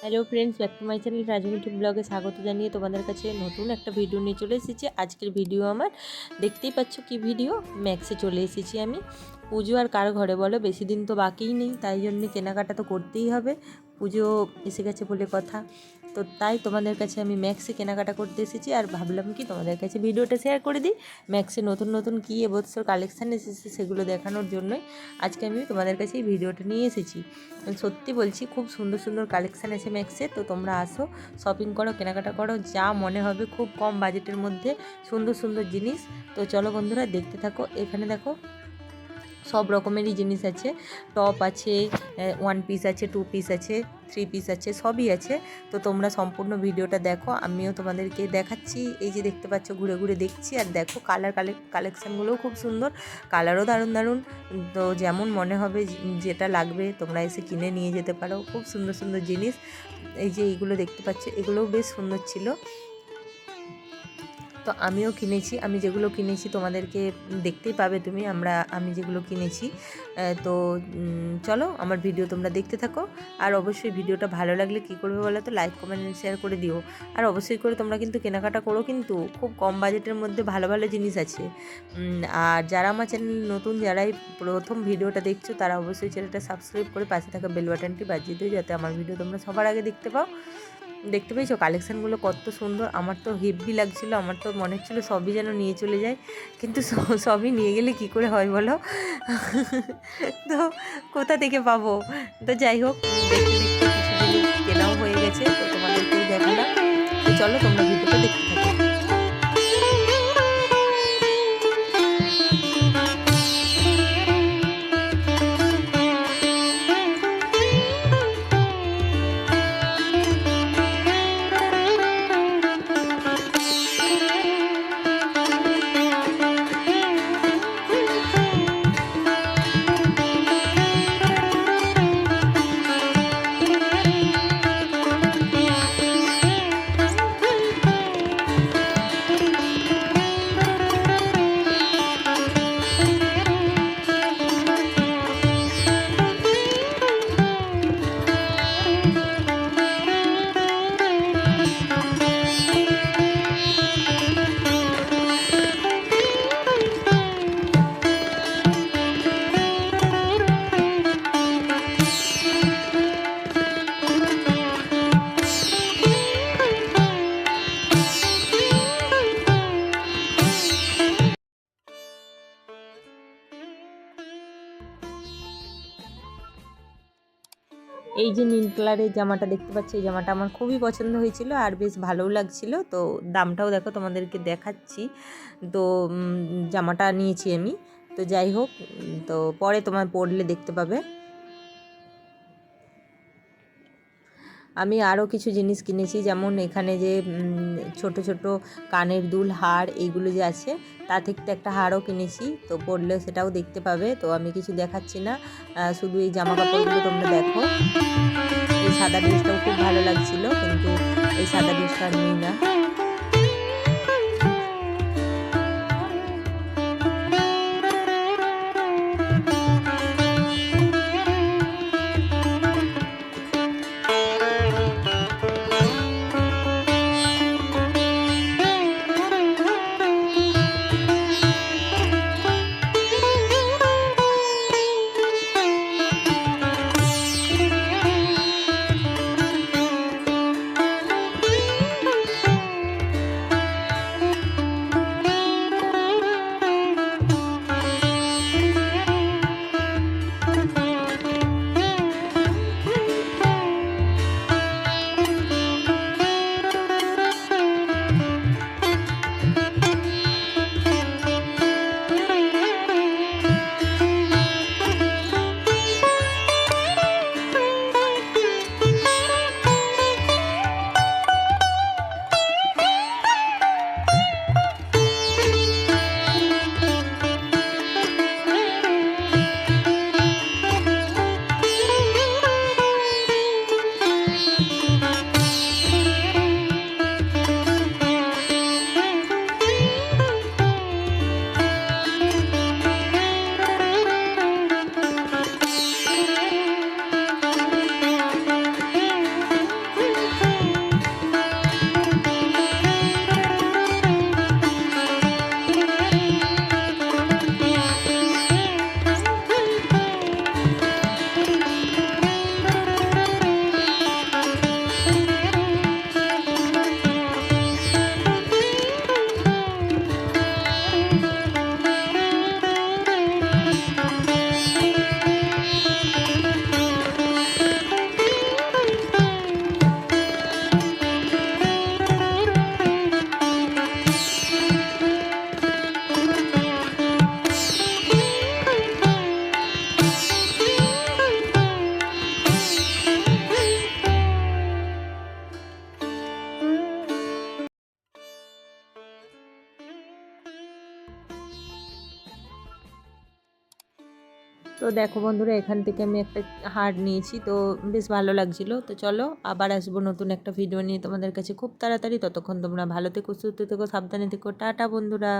Hello friends, back to my channel Rajmithu ব্লগে স্বাগত জানিয়ে তোমাদের কাছে নতুন একটা ভিডিও নিয়ে চলে এসেছি। আজকের ভিডিও আমার দেখতেই পাচ্ছ কি ভিডিও, ম্যাক্সে চলে এসেছি আমি। পুজো আর কার ঘরে বলো, বেশি দিন তো বাকিই নেই, তাই জন্য কেনাকাটা তো করতেই হবে। পুজো এসে গেছে বলে কথা, তো তাই তোমাদের কাছে আমি ম্যাক্সে কেনাকাটা করতে এসেছি। আর ভাবলাম কি তোমাদের কাছে ভিডিওটা শেয়ার করে দিই। ম্যাক্সে নতুন নতুন কী এবছর কালেকশান এসেছে সেগুলো দেখানোর জন্যই আজকে আমি তোমাদের কাছে এই ভিডিওটা নিয়ে এসেছি। সত্যি বলছি, খুব সুন্দর সুন্দর কালেকশান আছে ম্যাক্সে। তো তোমরা আসো, শপিং করো, কেনাকাটা করো, যা মনে হবে, খুব কম বাজেটের মধ্যে সুন্দর সুন্দর জিনিস। তো চলো বন্ধুরা, দেখতে থাকো। এখানে দেখো সব রকমেরই জিনিস আছে, টপ আছে, 1 পিস আছে, 2 পিস আছে, 3 পিস আছে, সবই আছে। তো তোমরা সম্পূর্ণ ভিডিওটা দেখো, আমিও তোমাদেরকে দেখাচ্ছি। এই যে দেখতে পাচ্ছ, ঘুরে ঘুরে দেখছি। আর দেখো কালেকশানগুলোও খুব সুন্দর, কালারও দারুণ দারুণ। তো যেমন মনে হবে যেটা লাগবে তোমরা এসে কিনে নিয়ে যেতে পারো। খুব সুন্দর সুন্দর জিনিস। এই যে এইগুলো দেখতে পাচ্ছ, এগুলোও বেশ সুন্দর ছিল। তো আমিও কিনেছি, আমি যেগুলো কিনেছি তোমাদেরকে দেখতেই পাবে তুমি, আমি যেগুলো কিনেছি। তো চলো আমার ভিডিও তোমরা দেখতে থাকো। আর অবশ্যই ভিডিওটা ভালো লাগলে কী করবে বলো তো, লাইক কমেন্ট শেয়ার করে দিও। আর অবশ্যই করে তোমরা কিন্তু কেনাকাটা করো, কিন্তু খুব কম বাজেটের মধ্যে ভালো ভালো জিনিস আছে। আর যারা আমার চ্যানেল নতুন, যারাই প্রথম ভিডিওটা দেখছো, তারা অবশ্যই চ্যানেলটা সাবস্ক্রাইব করে পাশে থাকা বেল বাটনটি বাজিয়ে দিও, যাতে আমার ভিডিও তোমরা সবার আগে দেখতে পাও। দেখতে পেয়েছো কালেকশানগুলো কত সুন্দর, আমার তো হেভি লাগছিলো। আমার তো মনে হচ্ছিলো সবই যেন নিয়ে চলে যায়, কিন্তু সবই নিয়ে গেলে কি করে হয় বলো। তো কোথা থেকে পাবো? তো যাই হোক, দেখতে দেখতে কিছু জিনিস কেনাও হয়ে গেছে, তো তোমাদেরকেও দেখালাম। তো চলো তোমরা ভিডিওটা দেখতে থাকো। এই যে নীল কালারের জামাটা দেখতে পাচ্ছি, এই জামাটা আমার খুবই পছন্দ হয়েছিল আর বেশ ভালোও লাগছিল। তো দামটাও দেখো, তোমাদেরকে দেখাচ্ছি। তো জামাটা নিয়েছি আমি। তো যাই হোক, তো পরে তোমার পরলে দেখতে পাবে। আমি আরও কিছু জিনিস কিনেছি, যেমন এখানে যে ছোট ছোট কানের দুল, হার, এইগুলো যে আছে, তা থেকে একটা হারও কিনেছি। তো পরলে সেটাও দেখতে পাবে। তো আমি কিছু দেখাচ্ছি না, শুধু এই জামা কাপড়গুলো তোমরা দেখো। এই সাদা ড্রেসটাও খুব ভালো লাগছিল, কিন্তু এই সাদা ড্রেসটা আর নিই না। তো দেখো বন্ধুরা, এখান থেকে আমি একটা হার নিয়েছি, তো বেশ ভালো লাগছিলো। তো চলো আবার আসবো নতুন একটা ভিডিও নিয়ে তোমাদের কাছে খুব তাড়াতাড়ি। ততক্ষণ তোমরা ভালো থেকো, সুস্থ থেকো, সাবধানে থেকো। টাটা বন্ধুরা।